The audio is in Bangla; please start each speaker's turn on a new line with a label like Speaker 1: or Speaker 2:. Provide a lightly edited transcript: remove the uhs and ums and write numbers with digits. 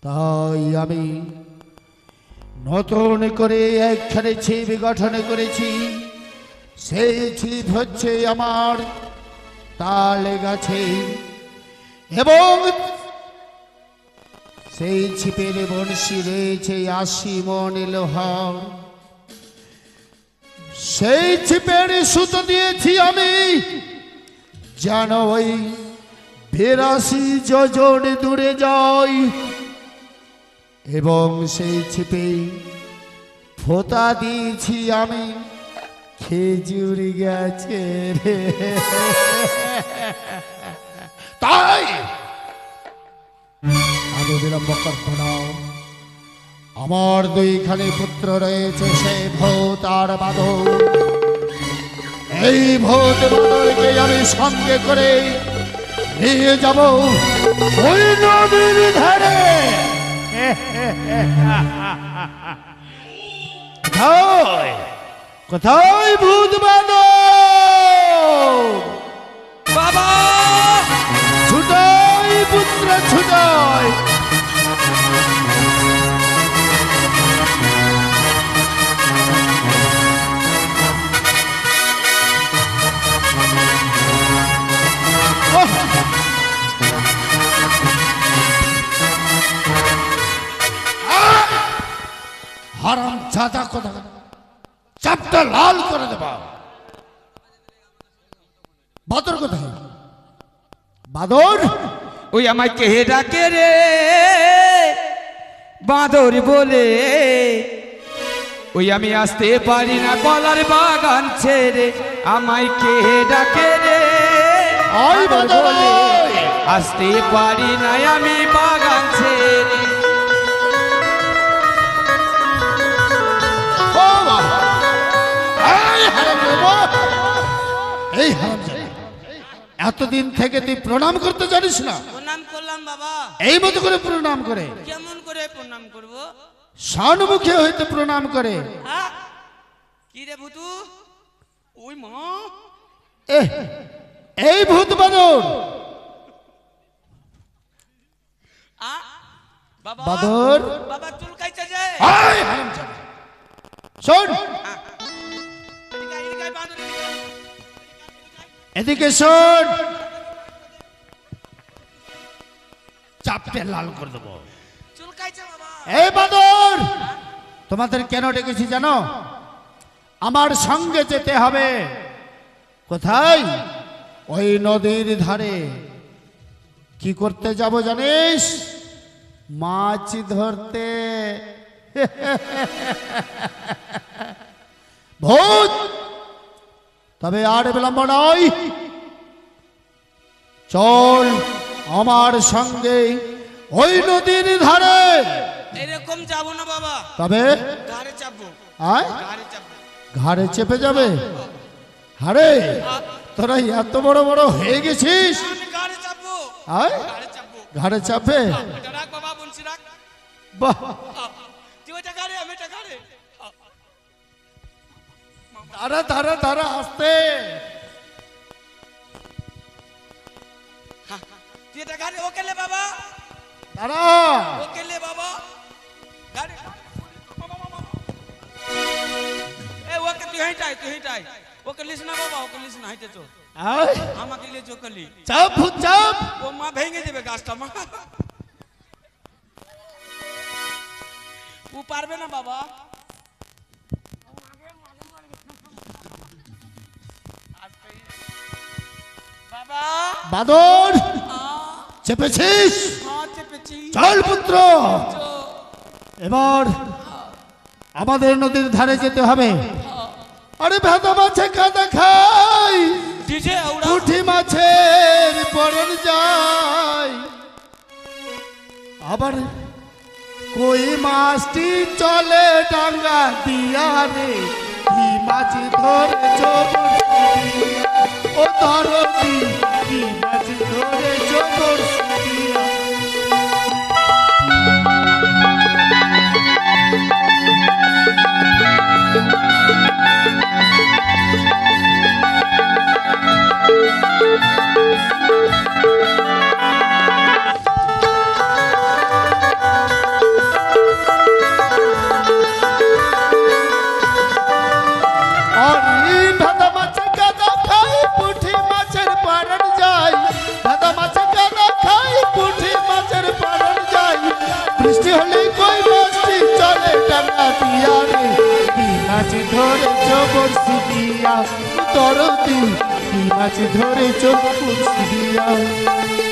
Speaker 1: তাই আমি নতুন করে একখানে ছিপ গঠন করেছি। সেই ছিপ হচ্ছে আমার তাল গাছে, এবং সেই ছিপের বড়শি রয়েছে 80 মণ লোহার। সেই ছিপের সুতো দিয়েছি আমি যেন ওই 82 যোজন দূরে যাই, এবং সেই ছিপে ফোঁতা দিয়েছি আমি খেজুর গাছে। তাই আমি বিলম্ব করব না। আমার দুইখানি পুত্র রয়েছে, সেই ভূত আর বাদর। এই ভূত বাদরকে আমি সঙ্গে করে নিয়ে যাব ওই নদীর ধারে। কোথায় ভূত বাদর?
Speaker 2: বাবা
Speaker 1: ছুটাই পুত্র ছুটাই। হারাম জাদা কথা চাপটা লাল করে দেবা। বাদর কোথায়? বাদর
Speaker 2: ওই আমায় কে ডাকে রে বাঁদর বলে, ওই আমি আসতে পারি না কলার বাগান ছেড়ে, আমায় কে ডাকে রে
Speaker 1: ওই বাদর
Speaker 2: বলে, আসতে পারি না আমি বাগান ছেড়ে।
Speaker 1: এই হারামজাদা, এতদিন থেকে তুই প্রণাম করতে জানিস না?
Speaker 3: প্রণাম করলাম বাবা।
Speaker 1: এই মতো করে প্রণাম করে,
Speaker 3: কেমন করে প্রণাম করব?
Speaker 1: সম্মুখে হইতে প্রণাম করে।
Speaker 3: হ্যাঁ? কি রে ভুতু? ওই মা,
Speaker 1: এই ভূত বাদর।
Speaker 3: বাবা
Speaker 1: বাদর
Speaker 3: বাবা চুলকাইছে যে।
Speaker 1: এই হারামজাদা, শোন
Speaker 3: এদিকে আয়, এদিকে আয়, বাঁদর, এদিকে আয়।
Speaker 1: এদিকে শোন, চাপটে লাল করে দেবো।
Speaker 3: চুলকাইছে বাবা।
Speaker 1: এই বাদর, তোমাদের কেন ডেকেছি জানো? আমার সঙ্গে যেতে হবে। কোথায়? ওই নদীর ধারে। কি করতে যাব জানিস? মাছ ধরতে। ভূত, তবে আর বিলম্ব নয়, চল আমার সঙ্গে ওই নদীর ধারে।
Speaker 3: এরকম যাব না বাবা,
Speaker 1: তবে
Speaker 3: ঘাড়ে চাপবো,
Speaker 1: আয়
Speaker 3: ঘাড়ে চাপবো।
Speaker 1: ঘাড়ে চেপে যাবে? আরে তোরা এত বড় বড় হয়ে গেছিস।
Speaker 3: আমি ঘাড়ে চাপবো,
Speaker 1: আয়
Speaker 3: ঘাড়ে চাপবো।
Speaker 1: ঘাড়ে চাপে?
Speaker 3: এটা রাখ বাবা, বলছি রাখ।
Speaker 1: বাহ,
Speaker 3: তুই ওইটা ঘাড়ে, আমি এটা ঘাড়ে।
Speaker 1: দাঁড়া দাঁড়া দাঁড়া, আসতে।
Speaker 3: তুই এটা ঘাড়ে, ওকে লে বাবা,
Speaker 1: দাঁড়া।
Speaker 3: ওকে লে বাবা, ঘাড়ে। এ ওকে তুই হেঁটাই, তুই হেঁটাই। ওকে লিস না বাবা, ওকে লিস না, হেঁটে চল।
Speaker 1: আয়
Speaker 3: আমাকে লিয়ে চোখলি।
Speaker 1: চাপ ভূত চাপ।
Speaker 3: ও মা ভেঙে দেবে গাছটা মা। ও পারবে না বাবা। বাবা
Speaker 1: বাদর চেপেছিস?
Speaker 3: হ্যাঁ চেপেছি।
Speaker 1: চল পুত্র, এবার আমাদের নদীর ধারে যেতে হবে। আরে ভেদা মাছে কাদা খাই,
Speaker 3: ডিজে ওরা
Speaker 1: পুঁটি মাছের পরন যায়। আবার কই মাছটি চলে ডাঙ্গা দিয়া রে, কি মাছ ধরেছ বড়শি দিয়া? ও ধরতি, কি মাছ ধরেছ বড়শি দিয়া? দিয়া রে কি মাছ ধরেছ বড়শি দিয়া দরদি কি মাছ ধরেছ বড়শি দিয়া